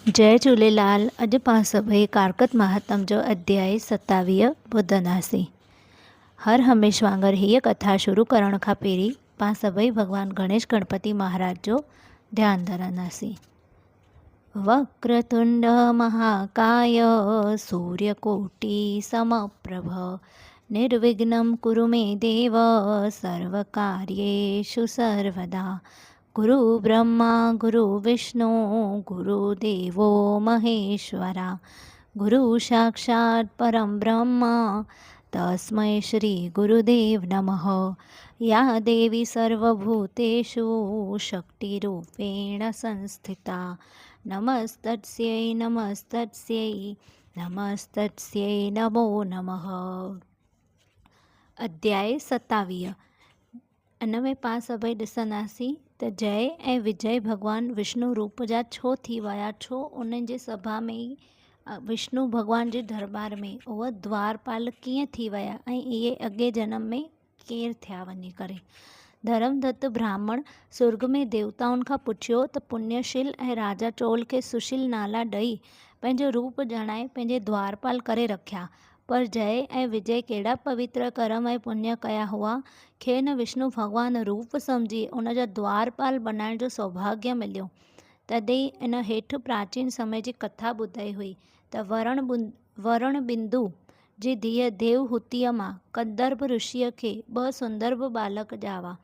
जय झूलेलाल। अॼु पाण सभई कारकत महात्म जो अध्याय 27 ॿुधंदासीं। हर हमेश वांगुर हीअ कथा शुरू करण खां पहिरीं पाण सभई भॻवान गणेश गणपति महाराज जो ध्यानु धरंदासीं। वक्रतुंड महाकाय सूर्यकोटि समप्रभ निर्विघ्नं कुरु मे देव सर्वकार्येषु सर्वदा। गुरु ब्रह्मा गुरु विष्णु गुरुदेवो महेश्वरा गुरु साक्षात् परं ब्रह्म तस्मै श्री गुरुदेव नमः। या देवी सर्वभूतेषु शक्तिरूपेण संस्थिता नमस्तस्यै नमस्तस्यै नमस्तस्यै नमो नमः। अध्याय 27। इन में पाण सभई ॾिसंदासीं त जय ऐं विजय भॻवान विष्णु रूप जा छो थी विया, छो उन्हनि जे सभा में ई विष्णु भॻवान जे दरबार में उहे द्वारपाल कीअं थी विया ऐं इहे अॻे जनम में केरु थिया वञी करे। धर्मदत्त ब्राह्मण सुर्ग में देवताउनि खां पुछियो त पुण्यशील ऐं राजा चोल खे सुशील नाला ॾेई पंहिंजो रूप ॼाणाए पंहिंजे द्वारपाल करे रखिया, पर जय ऐं विजय कहिड़ा पवित्र कर्म ऐं पुण्य कया हुआ, खेनि विष्णु भॻवान रूप सम्झी उन जा द्वारपाल बनाइण जो सौभाग्य मिलियो। तॾहिं इन हेठि प्राचीन समय जी कथा ॿुधाई हुई त वरुण बिंदु जी धीअ देवहूतीअ मां कंदर्प ऋषिअ खे 2 सुंदर बालक ॼावा।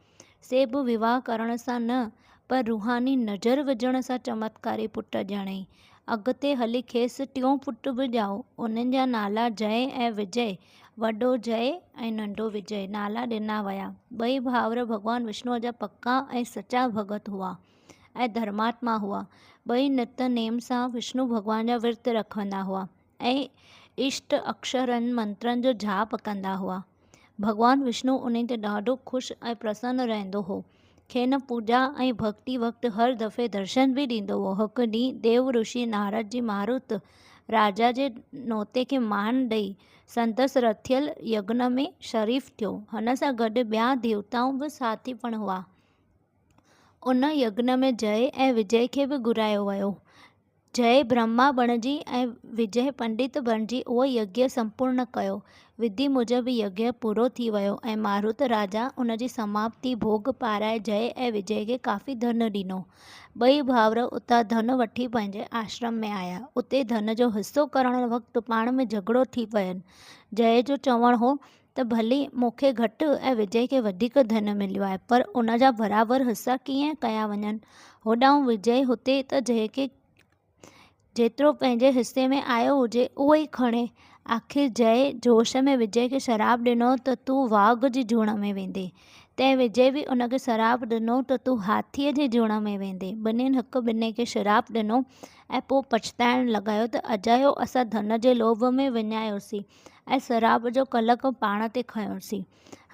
से बि विवाह करण सां न, पर रूहानी नज़र विझण सां चमत्कारी पुट ॼणई। अॻिते हली खेसि 3 पुट बि ॼाओ। उन्हनि जा नाला जय ऐं विजय, वॾो जय ऐं नंढो विजय नाला ॾिना विया। 2 भाउर भॻवान विष्णुअ जा पक्का ऐं सचा भॻत हुआ ऐं धर्मात्मा हुआ। 2 नित नेम सां विष्णु भॻवान जा विर्त रखंदा हुआ ऐं इष्ट अक्षरनि मंत्रनि जो जाप कंदा हुआ। भॻवान विष्णु उन्हनि ते ॾाढो ख़ुशि ऐं प्रसन्न रहंदो हो। खेनि पूॼा ऐं भक्ति वक़्तु हर दफ़े दर्शन बि ॾींदो हो। हिकु ॾींहुं देव ऋषि नारद जी मारुत राजा जे नोते खे मान ॾेई संदसि रथियल यज्ञ में शरीफ़ थियो। हुन सां गॾु ॿिया देवताऊं बि साथी पण हुआ। उन यज्ञ में जय ऐं विजय खे बि घुरायो वियो। जय ब्रह्मा बणिजी ऐं विजय पंडित बणिजी उहो यज्ञ संपूर्ण कयो। विधि मूजिबि यज्ञ पूरो थी वियो ऐं मारुत राजा उन जी समाप्ति भोग पाराए जय ऐं विजय खे काफ़ी धन ॾिनो। 2 भाउर उतां धन वठी पंहिंजे आश्रम में आया। उते धन जो हिसो करण वक़्तु पाण में झगड़ो थी पियनि। जय जो चवणु हो त भली मूंखे घटि ऐं विजय खे वधीक धन मिलियो आहे, पर उन जा बराबरि हिसा कीअं कया वञनि। होॾां विजय हुते त जंहिंखे जेतिरो पंहिंजे हिसे में आयो हुजे उहो ई खणे। आख़िर जय जोश में विजय खे शराब ॾिनो त तूं वाघ जी जूण में वेंदे, तंहिं विजय बि उनखे शराब ॾिनो त तूं हाथीअ जी जूण में वेंदे। ॿिन्हिनि हिक ॿिए खे शराब ॾिनो ऐं पोइ पछताइण लॻायो त अजायो असां धन जे लोभ में विञायोसीं ऐं शराब जो कलंक पाण ते खयोंसीं।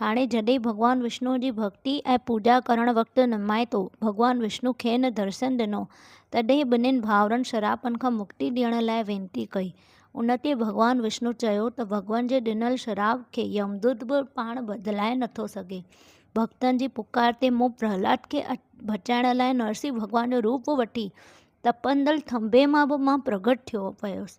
हाणे जॾहिं भॻवान विष्णु जी भक्ति ऐं पूॼा करण वक़्तु निमाए थो, भॻवान विष्णु खेनि दर्शन ॾिनो। तॾहिं ॿिन्हिनि भाउरनि शराबनि खां मुक्ति ॾियण लाइ वेनती कई। उन ते भॻवान विष्णु चयो त भॻवान जे ॾिनल शराब खे यमदूत बि पाण बदिलाए नथो सघे। भक्तनि जी पुकार ते मूं प्रहलाद खे बचाइण लाइ नरसिंह भॻवान जो रूप वठी तपंदड़ थंभे मां बि मां प्रगट थियो पियुसि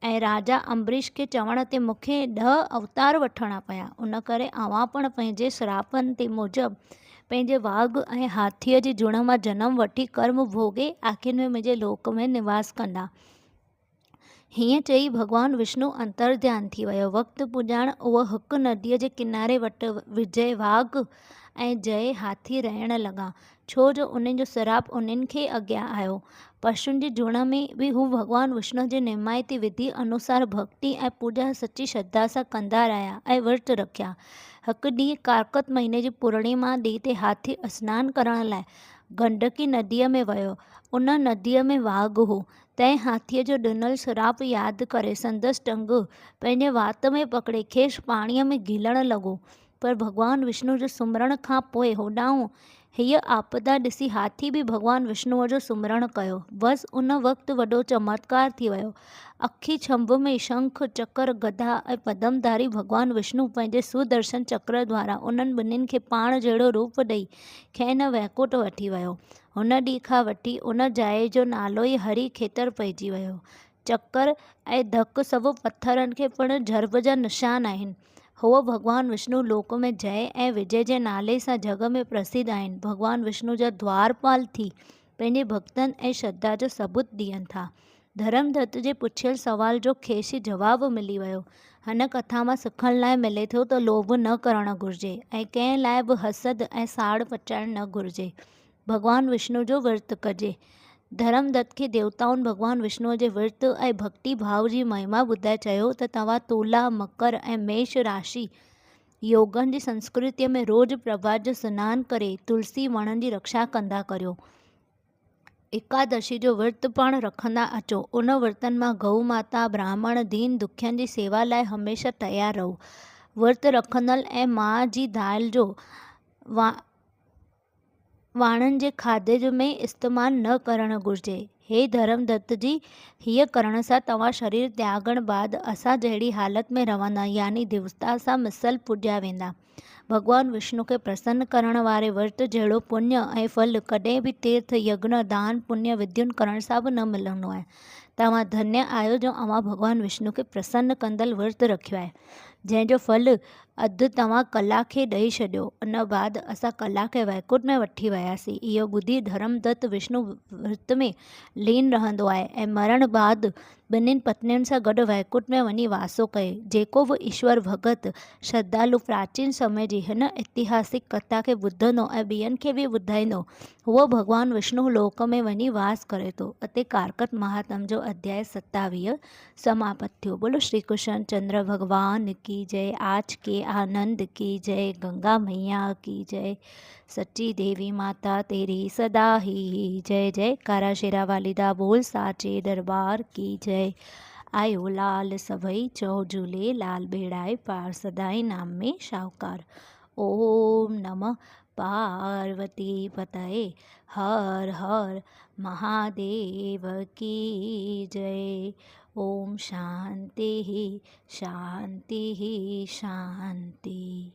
ऐं राजा अम्बरीश खे चवण ते मूंखे 10 अवतार वठणा पिया। उन करे अव्हां पण पंहिंजे श्रापनि ते मूजिबि पंहिंजे वाघ ऐं हाथीअ जी जुण मां जनम वठी कर्म भोगे आख़िर में मुंहिंजे लोक में निवास कंदा। हीअं चई भॻवान विष्णु अंतर्ध्यान थी वियो। वक़्तु पुॼाण उहो हिकु नदीअ जे किनारे वटि विजय वाघ ऐं जय हाथी रहण लॻा, छो जो उन्हनि जो श्राप उन्हनि खे अॻियां आयो। पशुनि जी जुण में बि हू भॻवान विष्णु जे निमाइती विधि अनुसार भक्ति ऐं पूॼा सची श्रद्धा सां कंदा रहिया ऐं विर्त रखिया। हिकु ॾींहुं कारकत महीने जी पूर्णिमा ॾींहुं ते हाथी सनानु करण लाइ गंडकी नदीअ में वियो। उन नदीअ में वाघ हो। तंहिं हाथीअ जो ॾिनल श्राप यादि करे संदसि टंग पंहिंजे वात में पकिड़े खेसि पाणीअ में घिलण लॻो, पर भॻवान विष्णु जे सुमरण खां पोइ होॾां हीअ आपदा ॾिसी हाथी बि भॻवान विष्णुअ जो सुमरण कयो। बसि उन वक़्तु वॾो चमत्कार थी वियो। अखी छंभ में शंख चक्र गदा ऐं पदमधारी भॻवान विष्णु पंहिंजे सुदर्शन चक्र द्वारा उन्हनि ॿिन्हिनि खे पाण जहिड़ो रूप ॾेई खेनि वैकुंठ वठी वियो। हुन ॾींहं खां वठी उन जाइ जो नालो ई हरी खेतर पइजी वियो। चक्र ऐं धक सभु पथरनि खे पिणु झर्ब जा निशान आहिनि। हूअ भॻवान विष्णु लोक में जय ऐं विजय जे नाले सां जग में प्रसिद्ध आहिनि। भॻवान विष्णु जा द्वारपाल थी पंहिंजे भक्तनि ऐं श्रद्धा जो सबूत ॾियनि था। धर्मदत्त जे पुछियल सवाल जो खेसि जवाबु मिली वियो। हिन कथा मां सिखण लाइ मिले थो त लोभ न करणु घुरिजे ऐं कंहिं लाइ बि हसद ऐं साड़ पचाइणु न घुरिजे। भॻवान विष्णु जो विर्तु कजे। धर्मदत्त खे देवताउनि भॻवान विष्णुअ जे विर्तु ऐं भक्ति भाव जी महिमा ॿुधाए चयो त तव्हां तुला, मकर ऐं मेष राशि योगनि जी संस्कृतीअ में रोज़ प्रभात जो सनानु करे तुलसी वणनि जी रक्षा कंदा करियो। एकादशी जो विर्तु पाण रखंदा अचो। उन विर्तनि मां गऊ माता, ब्राह्मण, दीन दुखियनि जी सेवा लाइ हमेशह तयारु रहो। विर्तु रखंदड़ ऐं मां जी दाल जो वाणनि जे खाधे में इस्तेमालु न करणु घुरिजे। हे धर्मदत्त जी, हीअ करण सां तव्हां शरीर त्यागण बाद असां जहिड़ी हालत में रहंदा, यानी देवता सां मिसल पुॼिया वेंदा। भॻवान विष्णु खे प्रसन्न करण वारे विर्त जहिड़ो पुण्य ऐं फल कॾहिं बि तीर्थ, यज्ञ, दान, पुण्य विधियुनि करण सां बि न मिलंदो आहे। तव्हां धन्य आहियो जो अव्हां भॻवान विष्णु खे प्रसन्न कंदड़ विर्तु रखियो आहे, जंहिंजो फल अधु तव्हां कला खे ॾेई छॾियो। उन बाद असां कला खे वैकुंठ में वठी वियासीं। इहो ॿुधी धर्मदत्त विष्णु विर्त में लीन रहंदो आहे ऐं मरण बाद ॿिन्हिनि पत्नियुनि सां गॾु वैकुंठ में वञी वासो कये। जेको बि ईश्वर भगत श्रद्धालु प्राचीन समय जी हिन ऐतिहासिक कथा खे ॿुधंदो ऐं ॿियनि खे बि ॿुधाईंदो, उहो भॻवान विष्णु लोक में वञी वास करे थो। उते कारकट महात्म जो अध्याय 27 समाप्त थियो। बोलो श्री कृष्ण चंद्र भगवान की जय। आज के आनंद की जय। गंगा मैया की जय। सच्ची देवी माता तेरी सदा ही जय। जय कारा शेरा वालीदा बोल साचे दरबार की जय। आयो लाल सभई चौ झूले लाल बेड़ाए पार सदाई नाम में शाहूकार। ओम नमः पार्वती पतये हर हर महादेव की जय। ओम शांति शांति शांति।